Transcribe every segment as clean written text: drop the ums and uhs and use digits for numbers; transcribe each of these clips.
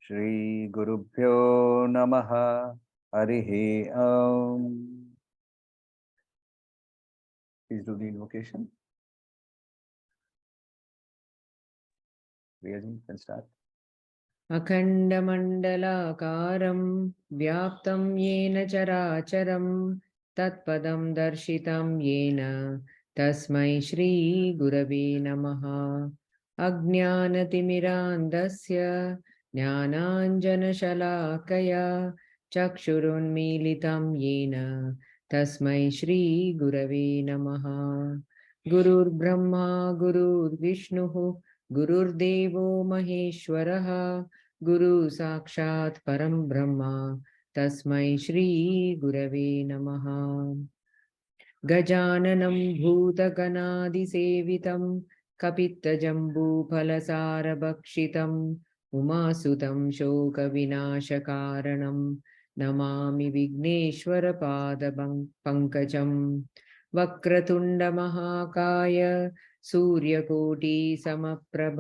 Shri Gurubhyo Namaha Harihi Om. Please do the invocation. Priyaji can start. अखण्डमण्डलाकारं व्याप्तं येन चराचरं तत्पदं दर्शितं येन तस्मै श्रीगुरवे नमः। अज्ञानतिमिरान्धस्य ज्ञानाञ्जनशलाकया चक्षुरुन्मीलितं येन तस्मै श्रीगुरवे नमः। गुरुर्ब्रह्मा गुरुर्विष्णुः गुरुर्देवो महेश्वरः गुरु साक्षात् परं ब्रह्म तस्मै श्री गुरवे नमः। गजाननं भूतगणादिसेवितं कपित्तजम्बूफलसारभक्षितम् उमासुतं शोकविनाशकारणं नमामि विघ्नेश्वरपादपङ्कजम्। वक्रतुण्डमहाकाय सूर्यकोटिसमप्रभ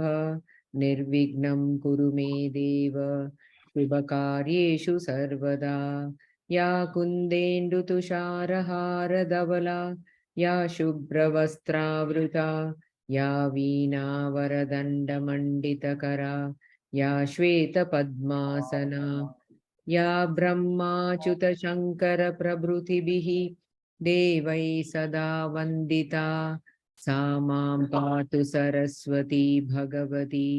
निर्विघ्नं कुरु मे देव शुभकार्येषु सर्वदा। या कुन्देन्दुतुषारहारधवला या शुभ्रवस्त्रावृता या वीणावरदण्डमण्डितकरा या श्वेतपद्मासना या ब्रह्माच्युतशङ्करप्रभृतिभिः देवैः सदा वन्दिता सा मां पातु सरस्वती भगवती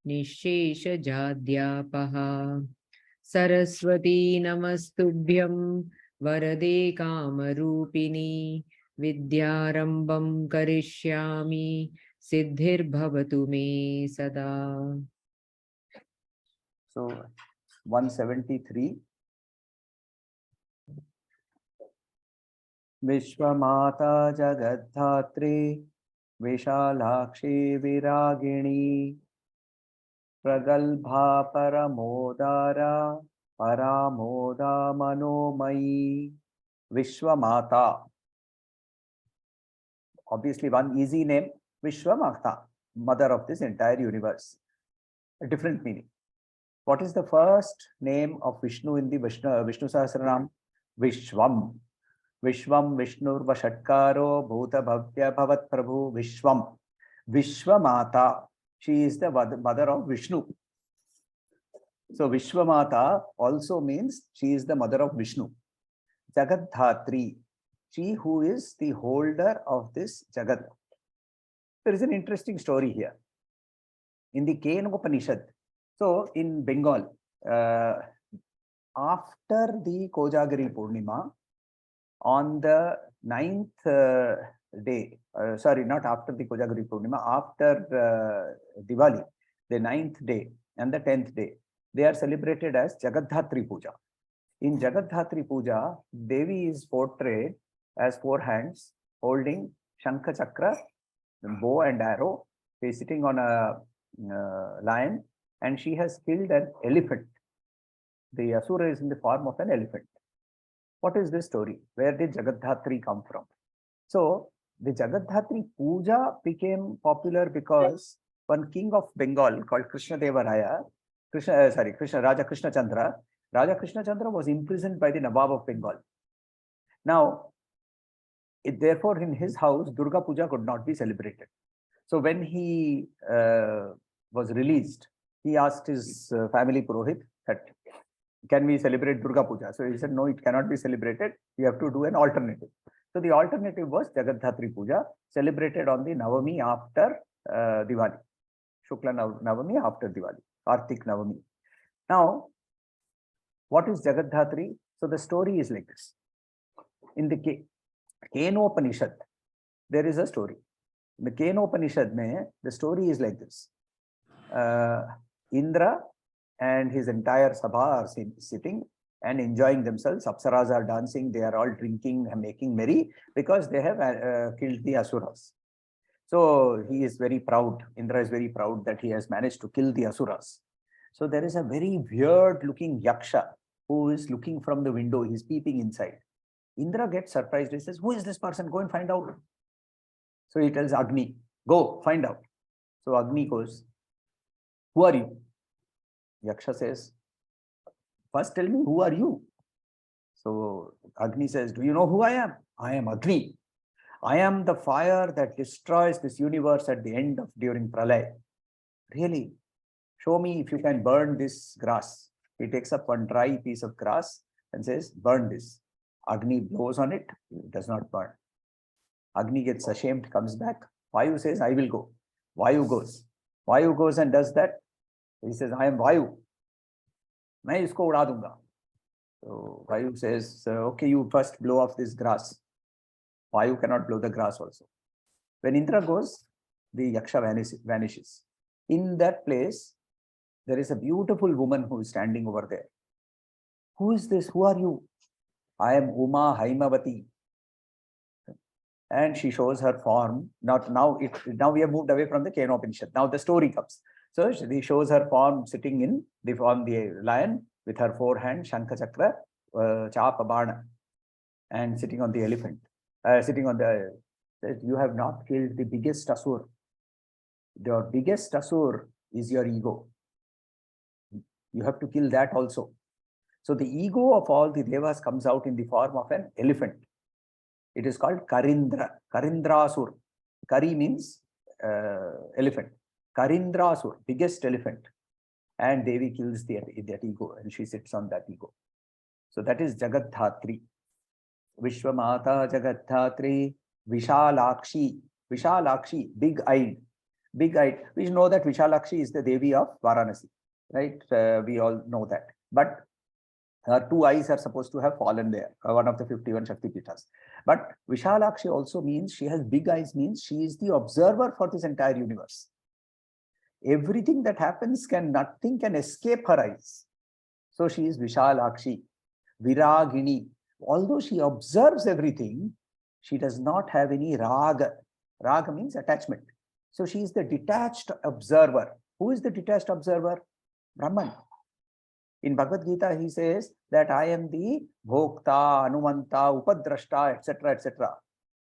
निःशेषजाड्यापहा। सरस्वती नमस्तुभ्यं वरदे कामरूपिणी विद्यारम्भं करिष्यामि सिद्धिर्भवतु मे सदा। So 173. Vishwamata Jagadhatri Vishalakshi Viragini Pragalbha Paramodara Paramoda Manomayi. Vishwamata. Obviously one easy name, Vishwamata, mother of this entire universe. A different meaning. What is the first name of Vishnu in the Vishnu Sahasranama? Vishwam. Vishwam Vishnur Vashatkaro Bhuta Bhavya Bhavat Prabhu Vishwam. Vishwamata. She is the mother of Vishnu. So Vishwamata also means she is the mother of Vishnu. Jagadhatri. She who is the holder of this Jagat. There is an interesting story here. In the Kenopanishad, so in Bengal, after the Kojagiri Purnima, on the 9th day, sorry, not after the Kojagiri Purnima, after Diwali, the 9th day and the 10th day, they are celebrated as Jagadhatri Puja. In Jagadhatri Puja, Devi is portrayed as 4 hands holding Shankha Chakra, bow and arrow, she is sitting on a lion, and she has killed an elephant. The Asura is in the form of an elephant. What is this story? Where did Jagadhatri come from? So the Jagadhatri Puja became popular because one king of Bengal called Krishna Deva Raya, Raja Krishna Chandra. Raja Krishna Chandra was imprisoned by the Nawab of Bengal. Now, therefore, in his house, Durga Puja could not be celebrated. So when he was released, he asked his family Purohit that, can we celebrate Durga Puja? So he said, no, it cannot be celebrated. We have to do an alternative. So the alternative was Jagadhatri Puja, celebrated on the Navami after Diwali. Shukla Navami after Diwali, Kartik Navami. Now, what is Jagadhatri? So the story is like this. In the Kenopanishad, there is a story. In the Kenopanishad, the story is like this. Indra and his entire Sabha are sitting, and enjoying themselves. Apsaras are dancing, they are all drinking and making merry because they have killed the Asuras. So he is very proud. Indra is very proud that he has managed to kill the Asuras. So there is a very weird looking Yaksha who is looking from the window. He's peeping inside. Indra gets surprised. He says, "Who is this person? Go and find out." So he tells Agni, "Go, find out." So Agni goes, "Who are you?" Yaksha says, "First tell me, who are you?" So Agni says, "Do you know who I am? I am Agni. I am the fire that destroys this universe at the end of during Pralay. Really? Show me if you can burn this grass." He takes up one dry piece of grass and says, "Burn this." Agni blows on it, it does not burn. Agni gets ashamed, comes back. Vayu says, "I will go." Vayu goes. Vayu goes and does that. He says, "I am Vayu. मैं इसको उड़ा दूंगा." So Vayu says, "Okay, you first blow off this grass." Vayu cannot blow the grass also. When Indra goes, the Yaksha vanishes. In that place, there is a beautiful woman who is standing over there. "Who is this? Who are you?" "I am Uma Haimavati." And she shows her form. Now we have moved away from the Kenopanishad. Now the story comes. So she shows her form sitting on the lion with her four hands, Shankha Chakra, Chapa Bana, and sitting on the elephant. You have not killed the biggest Asur. Your biggest Asur is your ego. You have to kill that also. So the ego of all the devas comes out in the form of an elephant. It is called Karindra, Karindrasur. Kari means elephant. Karindrasur, biggest elephant. And Devi kills that ego and she sits on that ego. So that is Jagat Dhatri. Vishwamata Jagat Dhatri, Vishalakshi. Vishalakshi, big-eyed. Big-eyed. We know that Vishalakshi is the Devi of Varanasi, right? We all know that. But her two eyes are supposed to have fallen there, one of the 51 Shakti Pitas. But Vishalakshi also means she has big eyes, means she is the observer for this entire universe. Everything that happens, nothing can escape her eyes. So she is Vishalakshi, Viragini. Although she observes everything, she does not have any raga. Raga means attachment. So she is the detached observer. Who is the detached observer? Brahman. In Bhagavad Gita, he says that I am the Bhokta, Anumanta, Upadrashta, etc., etc.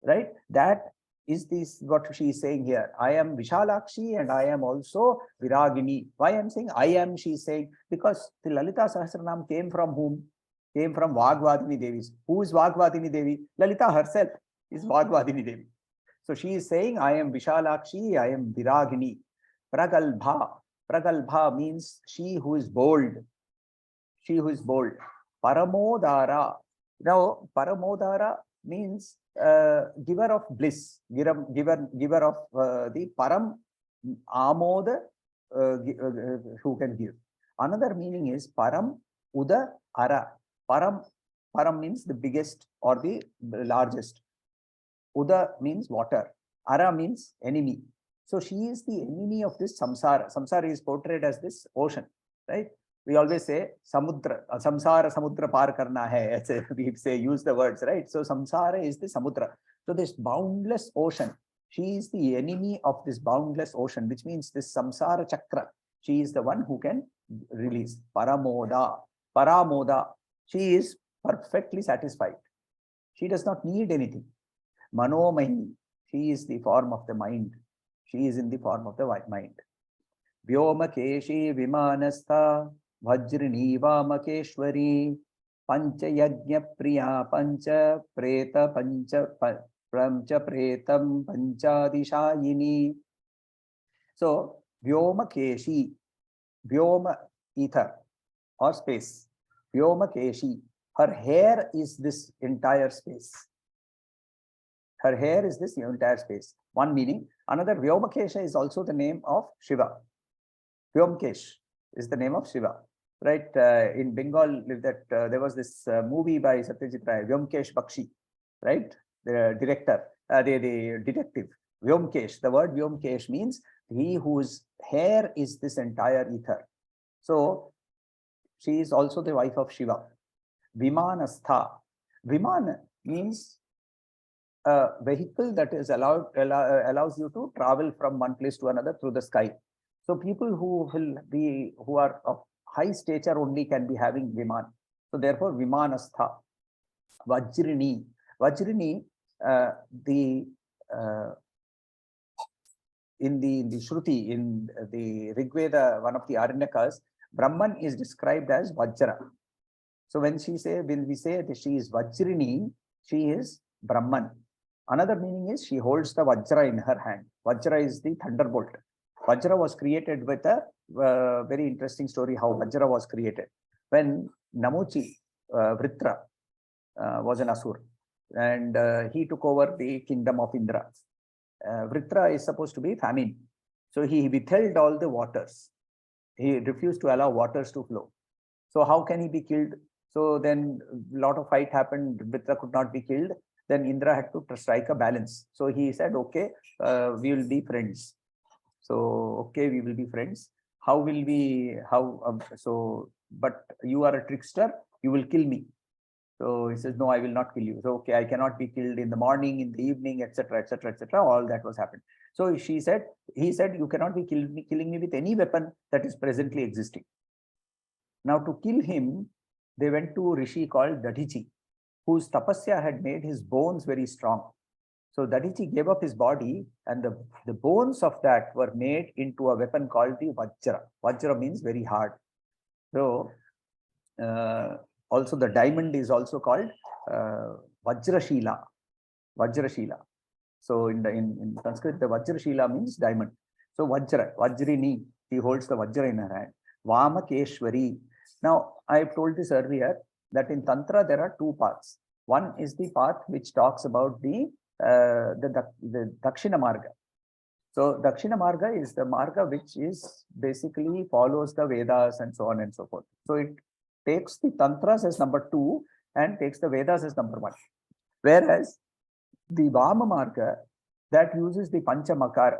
Right? That is this what she is saying here. I am Vishalakshi and I am also Viragini. Why I am saying I am, she is saying? Because the Lalita Sahasranama came from whom? Came from Vag Vadini Devis. Who is Vag Vadini Devi? Lalita herself is Vag Vadini Devi. So she is saying, I am Vishalakshi, I am Viragini. Pragalbha. Pragalbha means she who is bold. She who is bold. Paramodara. Now, Paramodara means giver of bliss, giver of the Param Amoda, who can give. Another meaning is Param Uda Ara. Param means the biggest or the largest. Uda means water. Ara means enemy. So she is the enemy of this samsara. Samsara is portrayed as this ocean, right? We always say samudra, samsara samudra par karna hai. We say use the words, right? So samsara is the samudra. So this boundless ocean. She is the enemy of this boundless ocean, which means this samsara chakra. She is the one who can release. Paramoda. Paramoda. She is perfectly satisfied. She does not need anything. Manomani. She is the form of the mind. She is in the form of the mind. Vyoma-keshi vimanastha vajrini vamakeshwari pancha yajna priya pancha preta pancha pretam panchadishayini. So Vyoma-keshi, Vyoma ether or space. Vyoma-keshi. Her hair is this entire space. Her hair is this entire space. One meaning. Another, Vyomakesha is also the name of Shiva. Vyomkesh is the name of Shiva. Right? In Bengal, there was this movie by Satyajit Ray, Vyomkesh Bakshi. Right? The director, the detective. Vyomkesh. The word Vyomkesh means he whose hair is this entire ether. So she is also the wife of Shiva. Vimanastha. Viman means a vehicle that is allows you to travel from one place to another through the sky. So people who are of high stature only can be having Viman. So therefore, Vimanastha. Vajrini. Vajrini, in the Shruti, in the Rig Veda, one of the Aranyakas, Brahman is described as Vajra. So when we say that she is Vajrini, she is Brahman. Another meaning is she holds the Vajra in her hand. Vajra is the thunderbolt. Vajra was created with a very interesting story how Vajra was created. When Namuchi, Vritra, was an Asur, and he took over the kingdom of Indra. Vritra is supposed to be famine. So he withheld all the waters. He refused to allow waters to flow. So how can he be killed? So then a lot of fight happened. Vritra could not be killed. Then Indra had to strike a balance. So he said, okay, we will be friends. So, okay, we will be friends. How will we, but you are a trickster, you will kill me. So he says, no, I will not kill you. So, okay, I cannot be killed in the morning, in the evening, etc., etc., etc. All that was happened. So he said, you cannot be killing me with any weapon that is presently existing. Now to kill him, they went to a Rishi called Dadichi, whose tapasya had made his bones very strong. So Dadichi gave up his body, and the bones of that were made into a weapon called the Vajra. Vajra means very hard. So also the diamond is also called Vajrashila. Vajrashila. So in Sanskrit, the Vajrashila means diamond. So Vajrini, she holds the Vajra in her hand. Vamakeshwari. Now, I've told this earlier that in Tantra there are two paths. One is the path which talks about the Dakshina Marga. So Dakshina Marga is the Marga which is basically follows the Vedas and so on and so forth. So it takes the Tantras as number 2 and takes the Vedas as number 1. Whereas the Vama Marga, that uses the Panchamakara,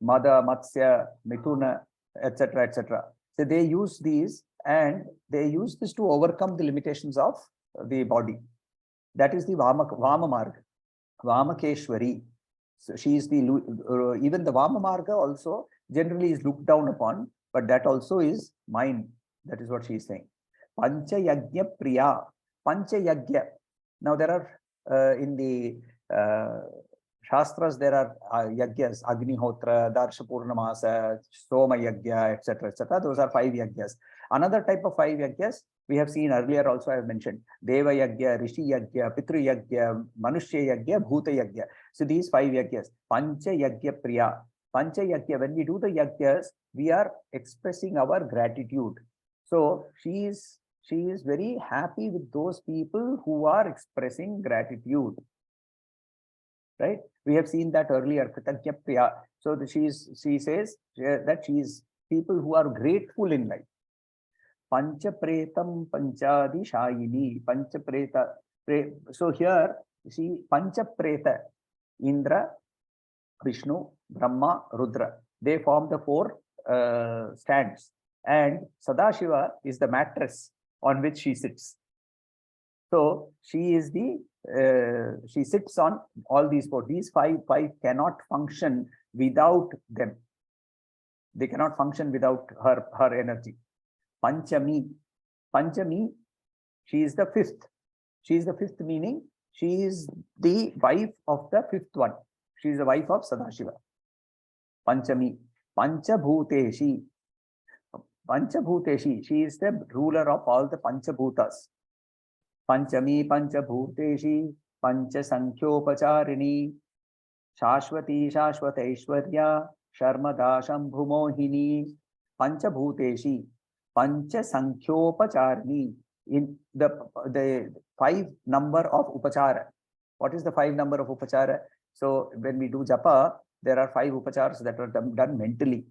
Mada, Matsya, Mithuna, etc., etc. So they use these, and they use this to overcome the limitations of the body. That is the Vama Marga, Vamakeshwari. So she is the, even the Vama Marga also generally is looked down upon, but that also is mine. That is what she is saying. Pancha Yajna Priya. Pancha Yajna. Now there are in the Shastras, there are Yajnas, Agnihotra, Darsha Purnamasa, Soma Yajna, etc., etc. Those are 5 Yajnas. Another type of 5 Yajnas we have seen earlier also I have mentioned. Deva Yajna, Rishi Yajna, Pitru Yajna, Manushya Yajna, Bhuta Yajna. So these 5 Yajnas. Pancha Yajna Priya. Pancha Yajna, when we do the Yajnas, we are expressing our gratitude. So she is very happy with those people who are expressing gratitude. Right? We have seen that earlier. So she says that she is people who are grateful in life. Panchapretam Panchadi Shayini. Panchapreta. So here, see Panchapreta, Indra, Vishnu, Brahma, Rudra. They form the 4 stands. And Sadashiva is the mattress on which she sits. So she is she sits on all these 4. These five cannot function without them. They cannot function without her energy. Panchami. Panchami, she is the 5th. She is the 5th, meaning she is the wife of the 5th one. She is the wife of Sadashiva. Panchami. Panchabhuteshi. Panchabhuteshi. She is the ruler of all the Panchabhutas. Panchami Panchabhuteshi. Panchasankyopacharini. Shashwati Shashwataishwarya. Sharmada Shambhumohini. Panchabhuteshi. Panchasankyopacharini. In the 5 number of upachara. What is the 5 number of upachara? So when we do japa, there are 5 upacharas that are done mentally.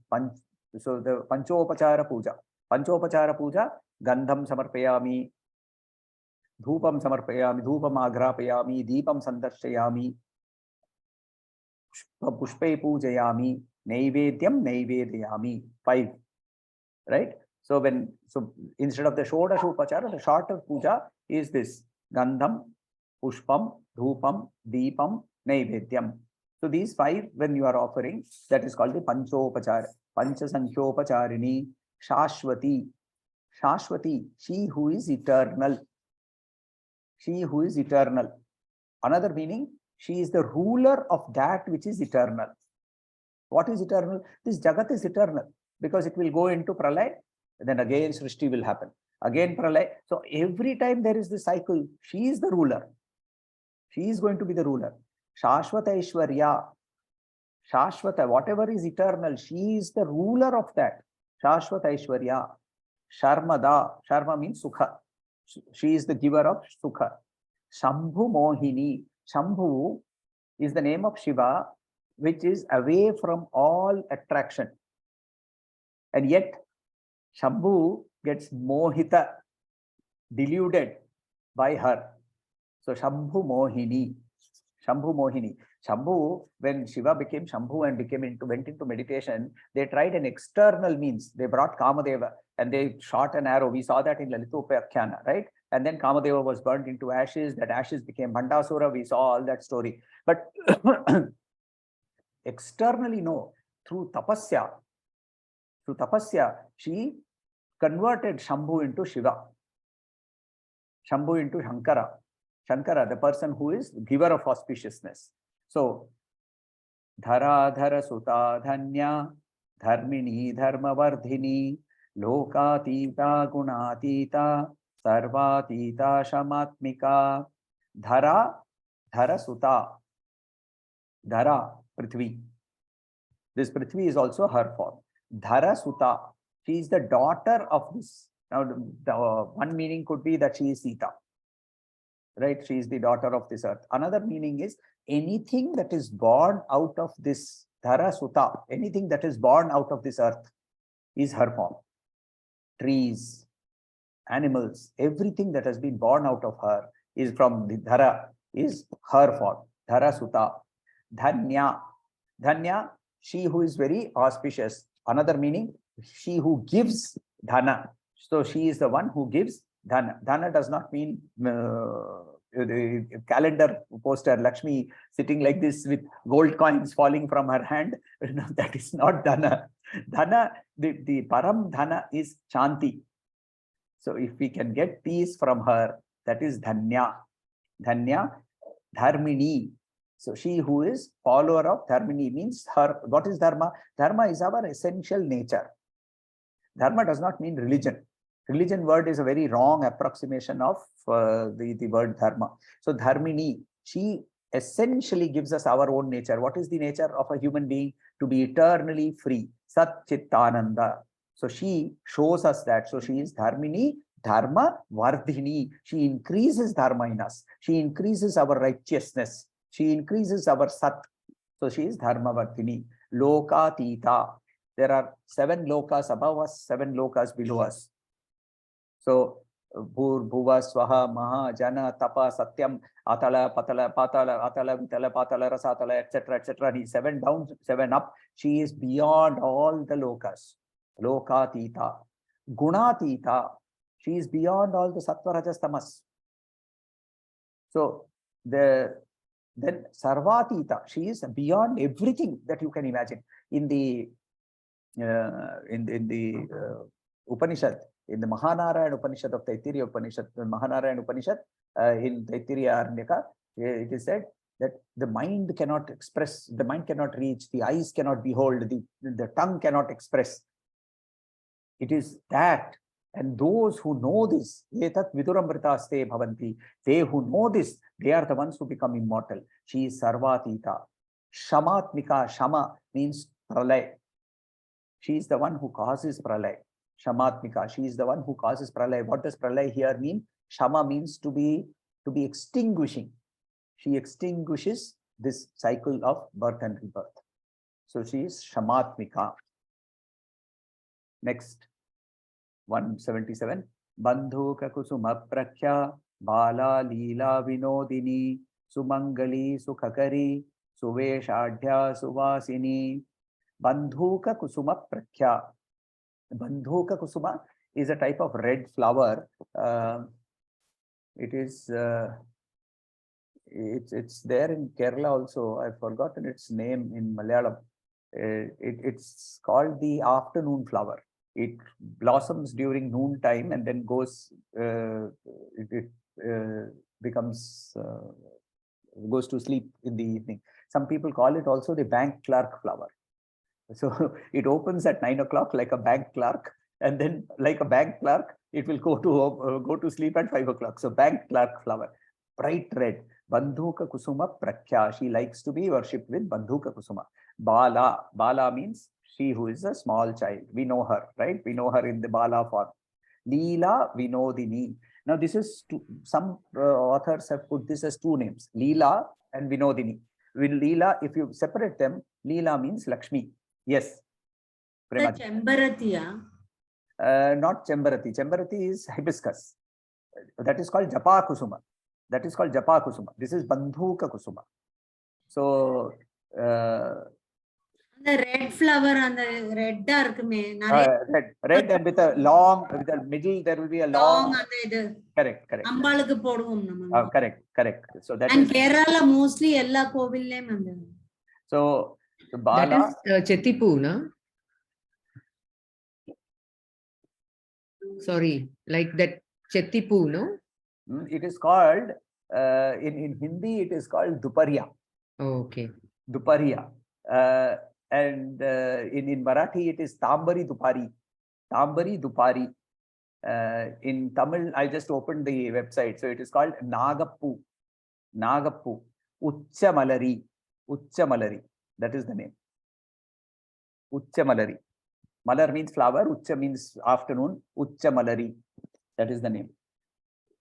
So the Panchopachara Puja. Panchopachara Puja, Gandham Samarpayami, Dhupam Samarpayami, Dhupam Agrapayami, Deepam Sandarshayami, Pushpe Pujayami, Naivedyam Naivedyami. 5. Right? So instead of the Shodash Upachara, the shorter puja is this Gandham, Pushpam, Dhupam, Deepam, Naivedyam. So these 5, when you are offering, that is called the Panchopachar, Panchasankhyopacharini, Shashwati. Shashwati, she who is eternal. She who is eternal. Another meaning, she is the ruler of that which is eternal. What is eternal? This Jagat is eternal because it will go into Pralay, then again Srishti will happen. Again Pralay. So every time there is this cycle, she is the ruler. She is going to be the ruler. Shashwata Ishwarya. Shashwata, whatever is eternal, she is the ruler of that. Shashwata Ishwarya. Sharmada. Sharma means Sukha. She is the giver of Sukha. Shambhu Mohini. Shambhu is the name of Shiva, which is away from all attraction. And yet, Shambhu gets mohita, deluded by her. So, Shambhu Mohini. Shambhu Mohini. Shambhu, when Shiva became Shambhu and went into meditation, they tried an external means. They brought Kamadeva and they shot an arrow. We saw that in Lalita Sahasranama, right? And then Kamadeva was burnt into ashes. That ashes became Bhandasura. We saw all that story. But externally, no. Through tapasya, she converted Shambhu into Shiva. Shambhu into Shankara. Shankara, the person who is giver of auspiciousness. So, Dhara Dhara Suta Dhanya, Dharmini Dharmavardhini, Lokatita Gunatita, Sarvatita Shamatmika, Dhara Dhara Suta, Dhara Prithvi. This Prithvi is also her form. Dhara Suta, she is the daughter of this. Now, the one meaning could be that she is Sita. Right? She is the daughter of this earth. Another meaning is anything that is born out of this Dhara Suta, anything that is born out of this earth is her form. Trees, animals, everything that has been born out of her is from the Dhara, is her form. Dhara Suta. Dhanya. Dhanya, she who is very auspicious. Another meaning, she who gives Dhana. So she is the one who gives Dhana. Dhana does not mean the calendar poster, Lakshmi sitting like this with gold coins falling from her hand. No, that is not Dhana. Dhana, the Param Dhana is Shanti. So if we can get peace from her, that is Dhanya. Dhanya, Dharmini. So she who is follower of Dharmini means her. What is Dharma? Dharma is our essential nature. Dharma does not mean religion. Religion word is a very wrong approximation of the word dharma. So Dharmini, she essentially gives us our own nature. What is the nature of a human being? To be eternally free. Sat Chittananda. So she shows us that. So she is Dharmini, Dharma Vardhini. She increases Dharma in us. She increases our righteousness. She increases our Sat. So she is Dharma Vardhini. Lokatita. There are 7 lokas above us, 7 lokas below us. So, Bhur, Bhuva, Swaha, Maha, Jana, Tapa, Satyam, Atala, Patala, Patala, Atala, Vitala, Patala, Rasatala, etc., etc. And 7 down, 7 up. She is beyond all the lokas. Lokatita. Gunatita. She is beyond all the Sattva, Rajas, Tamas. So, then Sarvatita. She is beyond everything that you can imagine. In the Upanishad, in the Mahanarayana Upanishad of Taittiriya Upanishad, Mahanarayana Upanishad, in Taittiriya Aranyaka, it is said that the mind cannot express, the mind cannot reach, the eyes cannot behold, the tongue cannot express. It is that, and those who know this, etat viduramritaste bhavanti, they who know this, they are the ones who become immortal. She is Sarvatita. Shamatmika, Shama means pralay. She is the one who causes pralay. Shamatmika, she is the one who causes pralay. What does pralay here mean? Shama means to be extinguishing. She extinguishes this cycle of birth and rebirth. So she is Shamatmika. Next, 177. Bandhuka kusuma prakhya bala leela vinodini sumangali sukhakari suveshadhya suvasini. Bandhuka kusuma prakhya. Bandhuka kusuma is a type of red flower It is. It's there in Kerala also. I've forgotten its name in Malayalam. It's called the afternoon flower. It blossoms during noon time and then goes. It becomes goes to sleep in the evening. Some people call it also the bank clerk flower. So it opens at 9 o'clock like a bank clerk, and then like a bank clerk, it will go to sleep at 5 o'clock. So bank clerk flower, bright red. Bandhuka Kusuma Prakhya. She likes to be worshipped with Bandhuka Kusuma. Bala. Bala means she who is a small child. We know her, right? We know her in the Bala form. Leela Vinodini. Now, this is some authors have put this as two names, Leela and Vinodini. With Leela, if you separate them, Leela means Lakshmi. Yes. The Chembarati. Not Chembarati. Chembarati is hibiscus. That is called Japa Kusuma. That is called Japa Kusuma. This is Bandhuka Kusuma. So, the red flower and the red dark me. Red and with a middle, there will be a long. Correct. Correct. So that and Kerala mostly ella koville mande. So the Bala. That is Chettipu, no? Sorry, like that Chettipu, no? It is called in Hindi. It is called Duparia. Oh, okay. Duparia. And in Marathi, it is Tambari Dupari. Tambari Dupari. In Tamil, I just opened the website. So it is called Nagappu. Nagappu. Uchamalari. Uchamalari. That is the name. Uchamalari. Malar means flower. Ucha means afternoon. Uchamalari. That is the name.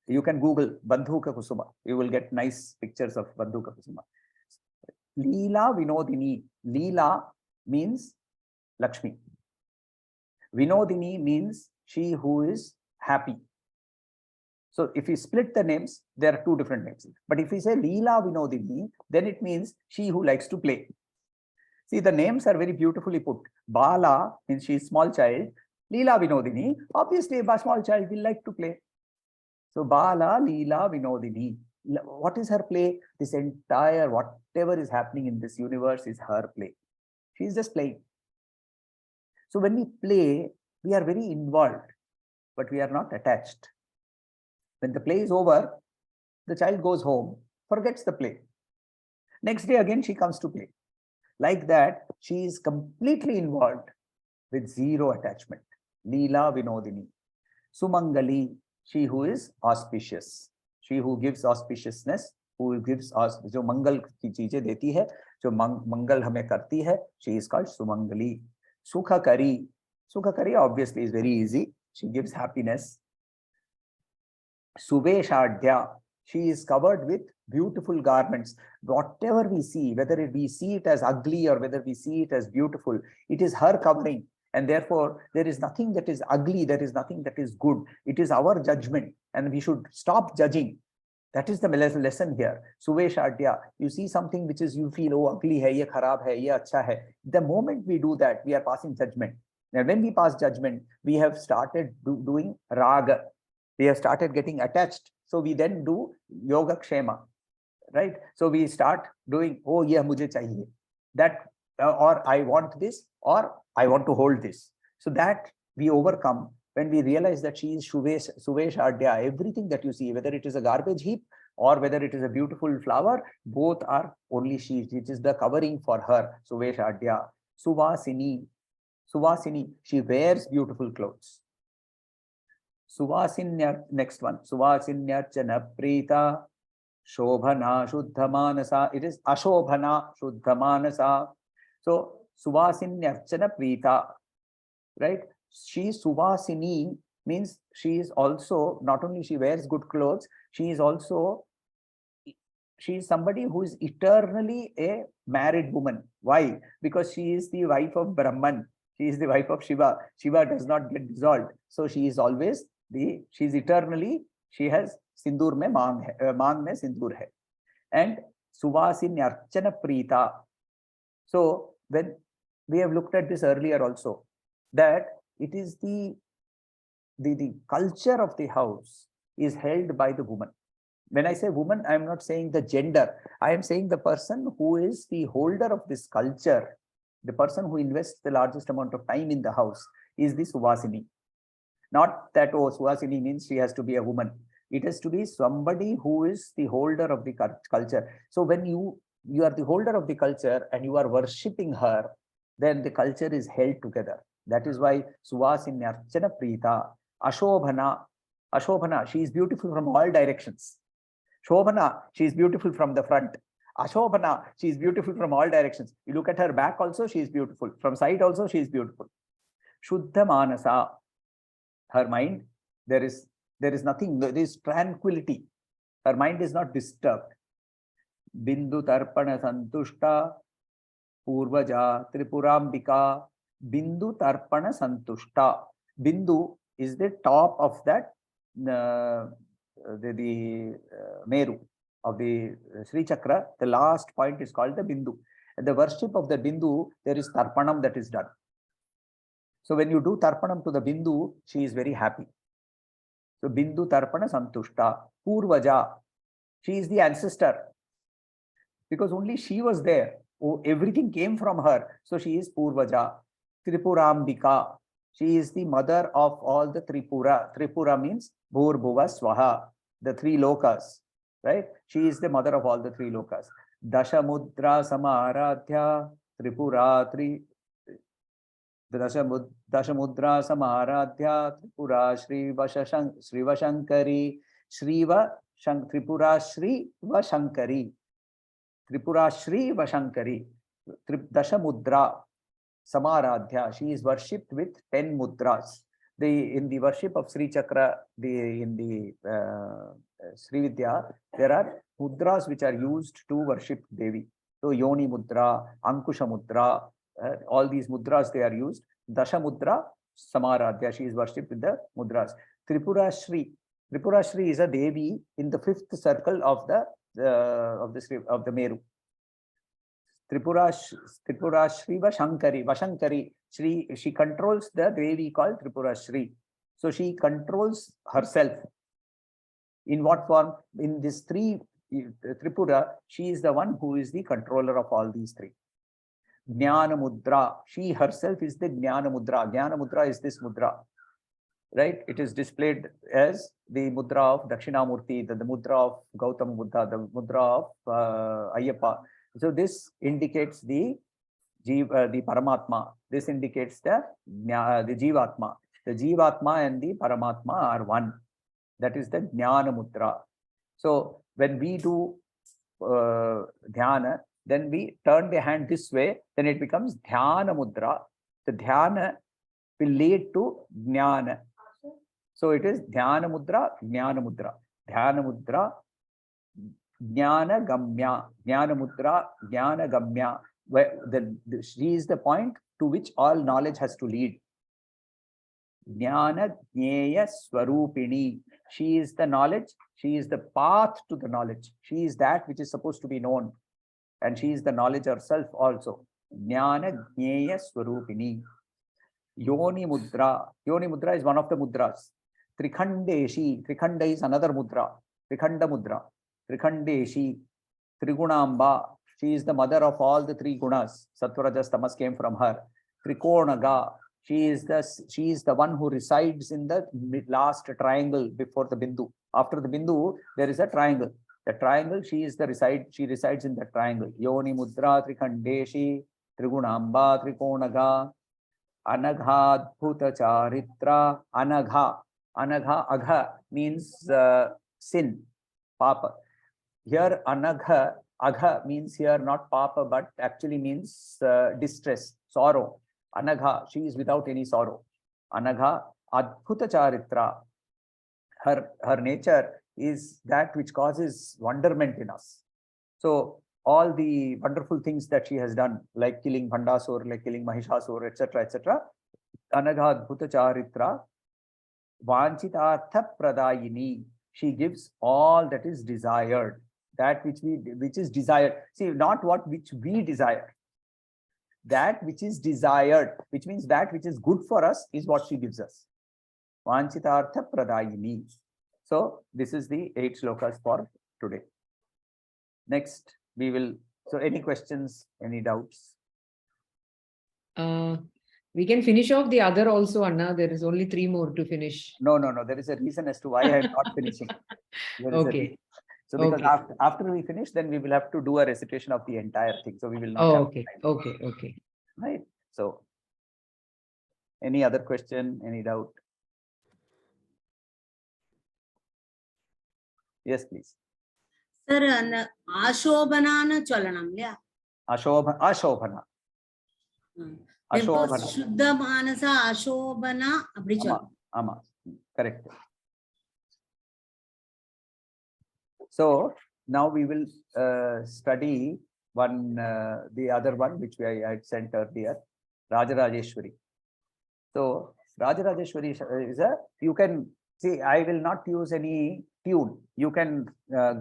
You can Google Bandhuka Kusuma. You will get nice pictures of Bandhuka Kusuma. Leela Vinodini. Leela means Lakshmi. Vinodini means she who is happy. So if you split the names, there are two different names. But if we say Leela Vinodini, then it means she who likes to play. See, the names are very beautifully put. Bala means she is small child. Leela Vinodini, obviously a small child will like to play. So Bala, Leela Vinodini. What is her play? This entire, whatever is happening in this universe is her play. She is just playing. So when we play, we are very involved, but we are not attached. When the play is over, the child goes home, forgets the play. Next day again, she comes to play. Like that, she is completely involved with zero attachment. Leela Vinodini. Sumangali, she who is auspicious. She who gives auspiciousness, who gives us, जो मंगल की चीजें देती है, जो मंगल हमें करती है, she is called Sumangali. Sukhakari. Sukhakari obviously is very easy. She gives happiness. Suveshadya. She is covered with beautiful garments. Whatever we see, whether we see it as ugly or whether we see it as beautiful, it is her covering. And therefore, there is nothing that is ugly, there is nothing that is good. It is our judgment, and we should stop judging. That is the lesson here. Suveshadya. You see something which is, you feel, oh, ugly hai, ye kharab hai, ye acha hai. The moment we do that, we are passing judgment. Now, when we pass judgment, we have started doing raga. We have started getting attached. So we then do yoga kshema, right? So we start doing, oh, yeah, mujhe chahiye. That, or I want this, or I want to hold this. So that we overcome when we realize that she is Suveshadya. Everything that you see, whether it is a garbage heap or whether it is a beautiful flower, both are only she. It is the covering for her. Suveshadya. Suvasini. Suvasini. She wears beautiful clothes. Suvasinya, next one. Suvasinyarchana Prita Shobhana Shuddhamanasa. It is Ashobhana Shuddhamanasa. So Suvasinyarchana Prita, right? She is Suvasini, means she is also, not only she wears good clothes, she is also, she is somebody who is eternally a married woman. Why? Because she is the wife of Brahman. She is the wife of Shiva. Shiva does not get dissolved. So she is always she is eternally, she has Sindur mein maang mein Sindur hai. And Suvasinyarchana Prita. So when we have looked at this earlier also, that it is the culture of the house is held by the woman. When I say woman, I am not saying the gender. I am saying the person who is the holder of this culture, the person who invests the largest amount of time in the house is the Suvasini. Not that, oh, Suvasini means she has to be a woman. It has to be somebody who is the holder of the culture. So when you are the holder of the culture and you are worshipping her, then the culture is held together. That is why Suvasini Archana Preeta, Ashobhana, she is beautiful from all directions. Shobhana, she is beautiful from the front. Ashobhana, she is beautiful from all directions. You look at her back also, she is beautiful. From side also, she is beautiful. Shuddha Manasa, her mind, there is nothing, there is tranquility. Her mind is not disturbed. Bindu Tarpana Santushta, Purvaja Tripurambika, Bindu Tarpana Santushta. Bindu is the top of that Meru of the Sri Chakra. The last point is called the Bindu. At the worship of the Bindu, there is Tarpanam that is done. So when you do Tarpanam to the Bindu, she is very happy. So Bindu Tarpana Santushta. Purvaja, she is the ancestor. Because only she was there. Oh, everything came from her. So she is Purvaja. Tripurambika, she is the mother of all the Tripura. Tripura means Bhur, Bhuva, Swaha, the three lokas, right? She is the mother of all the three lokas. Dashamudra Samaradhya, Tripura, Dashamudra Samaradhya, Tripura, Shri Vashankari, Tripura Shri Vashankari, Tripura Shri Vashankari, Dashamudra Samaradhya, she is worshipped with 10 mudras. In the worship of Sri Chakra, in the Sri Vidya, there are mudras which are used to worship Devi. So Yoni Mudra, Ankusha Mudra, all these mudras they are used. Dasha Mudra, Samaradhya, she is worshipped with the mudras. Tripura Shri. Tripura Shri is a Devi in the 5th circle of the Meru. Tripura Shri Vashankari, she controls the Devi called Tripura Shri. So she controls herself. In what form? In these three Tripura, she is the one who is the controller of all these three. Jnana Mudra, she herself is the Jnana Mudra. Jnana Mudra is this mudra, right? It is displayed as the mudra of Dakshinamurti, the mudra of Gautama Buddha, the mudra of Ayyappa. So this indicates the Paramatma. This indicates the Jivatma. The Jivatma and the Paramatma are one. That is the Jnana Mudra. So when we do Dhyana, then we turn the hand this way, then it becomes Dhyana Mudra. The Dhyana will lead to Jnana. So it is Dhyana Mudra, Jnana Mudra. Dhyana Mudra, Jnana Gamya. Jnana Mudra, Jnana Gamya. Where she is the point to which all knowledge has to lead. Jnana Jnaya Swarupini. She is the knowledge. She is the path to the knowledge. She is that which is supposed to be known. And she is the knowledge herself also. Jnana Jnaya Swarupini. Yoni Mudra. Yoni Mudra is one of the mudras. Trikhandeshi. Trikhanda is another mudra. Trikhanda Mudra. Trikhandeshi. Trigunamba. She is the mother of all the three gunas. Sattva, Rajas, Tamas came from her. Trikonaga. She is the one who resides in the last triangle before the Bindu. After the Bindu, there is a triangle. The triangle, she resides in the triangle. Yoni Mudra, Trikhandeshi, Trigunamba, Trikonaga, Anagha, Bhuta Charitra, Anagha. Anagha, Agha means sin, Papa. Here, Anagha, Agha means here not Papa, but actually means distress, sorrow. Anagha, she is without any sorrow. Anagha, Adbhuta Charitra. Her nature is that which causes wonderment in us. So all the wonderful things that she has done, like killing Bhandasur, like killing Mahishasur, etc., etc. Anagha Adbhuta Charitra, Vanchitartha Pradayini. She gives all that is desired, that which is desired. See, not which we desire. That which is desired, which means that which is good for us is what she gives us. Vanchitartha Pradayini. So this is the 8 shlokas for today. Next, we will. So, any questions? Any doubts? We can finish off the other also, Anna. There is only 3 more to finish. No. There is a reason as to why I am not finishing. There is a Okay. reason. So, because Okay. after we finish, then we will have to do a recitation of the entire thing. So, we will not Oh, have okay. time. Okay. Right. So, any other question? Any doubt? Yes, please. Sir அந்த ஆசோபனான்னு சொல்லணும் இல்லையா? Ashobhana. Ashobhana. சுத்த மானசா அசோபனா அப்படி சொல்லணும். Ama. Correct. So now we will study the other one which I had sent earlier, Rajarajeshwari. So Rajarajeshwari is you can see, I will not use any tune. You can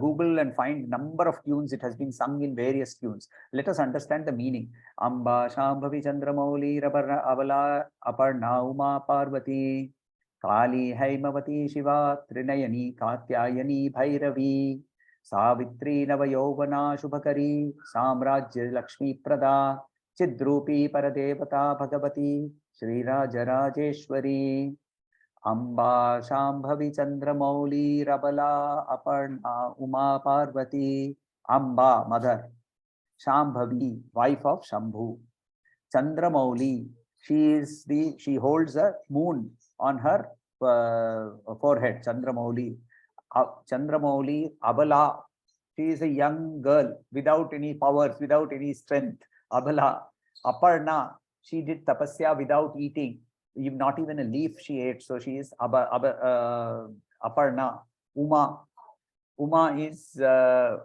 Google and find number of tunes. It has been sung in various tunes. Let us understand the meaning. Amba Shambhavi Chandramauli Avala Aparna Uma Parvati Kali Haimavati Shiva Trinayani Katyayani Bhairavi Savitri Navayovana Shubhakari Samrajya Lakshmi Prada Chidrupi Paradevata Bhagavati Shri Rajarajeshwari Amba Shambhavi Chandramauli Rabala Aparna Uma Parvati. Amba, mother. Shambhavi, wife of Shambhu. Chandramauli, she holds a moon on her forehead. Chandramauli. Chandramauli Abala, she is a young girl without any powers, without any strength. Abala. Aparna, she did tapasya without eating. Not even a leaf she ate. So she is Aparna. Uma is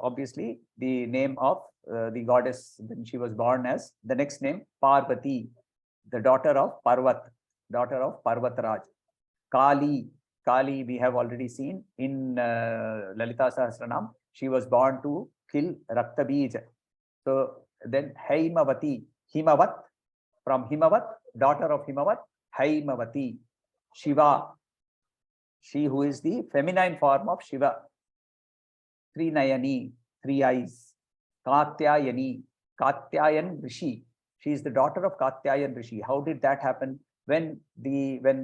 obviously the name of the goddess when she was born as. The next name, Parvati, the daughter of Parvataraj. Kali, we have already seen in Lalita Sahasranama. She was born to kill Raktabija. So then Haimavati, Himavat, from Himavat, daughter of Himavat, Haimavati. Shiva, she who is the feminine form of Shiva. Trinayani, 3 eyes. Katyayani, Katyayan Rishi. She is the daughter of Katyayan Rishi. How did that happen? When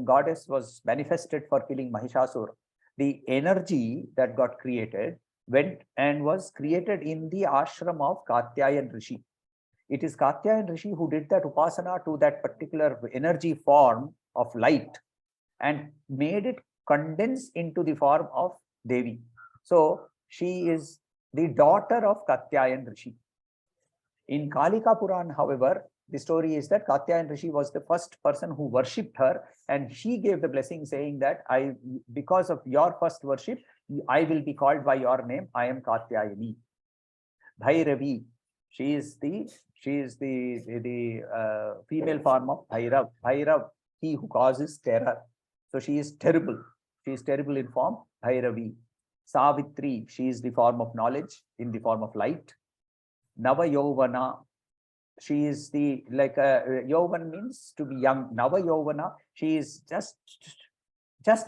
goddess was manifested for killing Mahishasura, the energy that got created went and was created in the ashram of Katyayan Rishi. It is Katyayan Rishi who did that upasana to that particular energy form of light and made it condense into the form of Devi. So she is the daughter of Katyayan Rishi. In Kalika Puran, however, the story is that Katyayan Rishi was the first person who worshipped her, and she gave the blessing saying that because of your first worship, I will be called by your name. I am Katyayani. Bhairavi, she is the female form of Bhairav. Bhairav, he who causes terror. So she is terrible. She is terrible in form. Bhairavi. Savitri, she is the form of knowledge in the form of light. Nava Yovana, she is Yovan means to be young. Nava Yovana, she is just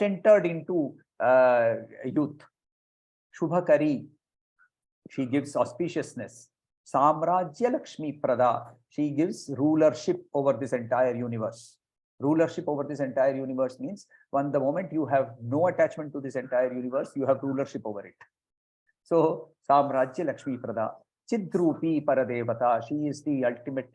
entered into youth. Shubhakari, she gives auspiciousness. Samrajya Lakshmi Prada, she gives rulership over this entire universe. Rulership over this entire universe means the moment you have no attachment to this entire universe, you have rulership over it. So Samrajya Lakshmi Prada. Chidrupi Paradevata, she is the ultimate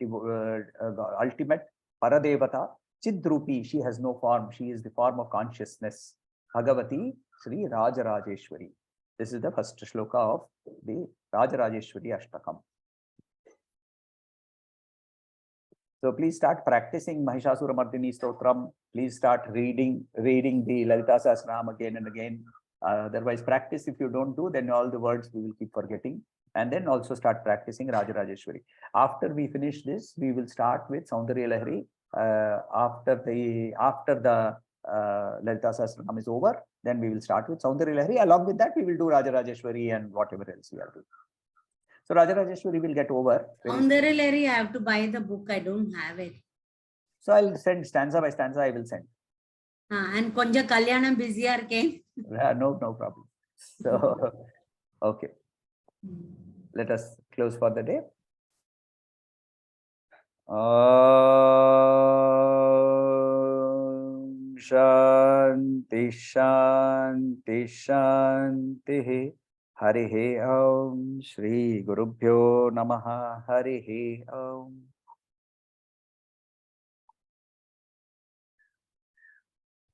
Paradevata. Chidrupi, she has no form. She is the form of consciousness. Bhagavati Shri Rajarajeshwari. This is the first shloka of the Rajarajeshwari Ashtakam. So please start practicing Mahishasura Mardini Stotram. Please start reading the Lalita Sahasranama again and again. Otherwise, practice. If you don't do, then all the words we will keep forgetting. And then also start practicing Rajarajeshwari. After we finish this, we will start with Saundarya Lahari. After the Lalita Sahasranama is over, then we will start with Saundarya Lahari. Along with that, we will do Rajarajeshwari and whatever else we are doing. So Rajarajeshwari will get over. Saundarya Lahari, I have to buy the book. I don't have it. So I'll send stanza by stanza. I will send. And கொஞ்சம் கல்யாணம் பிஸியா இருக்கேன். No problem. So, okay. Let us close for the day. Shanti Shanti Shanti. Harihi Om. Shri Gurubhyo Namaha. Harihi Om.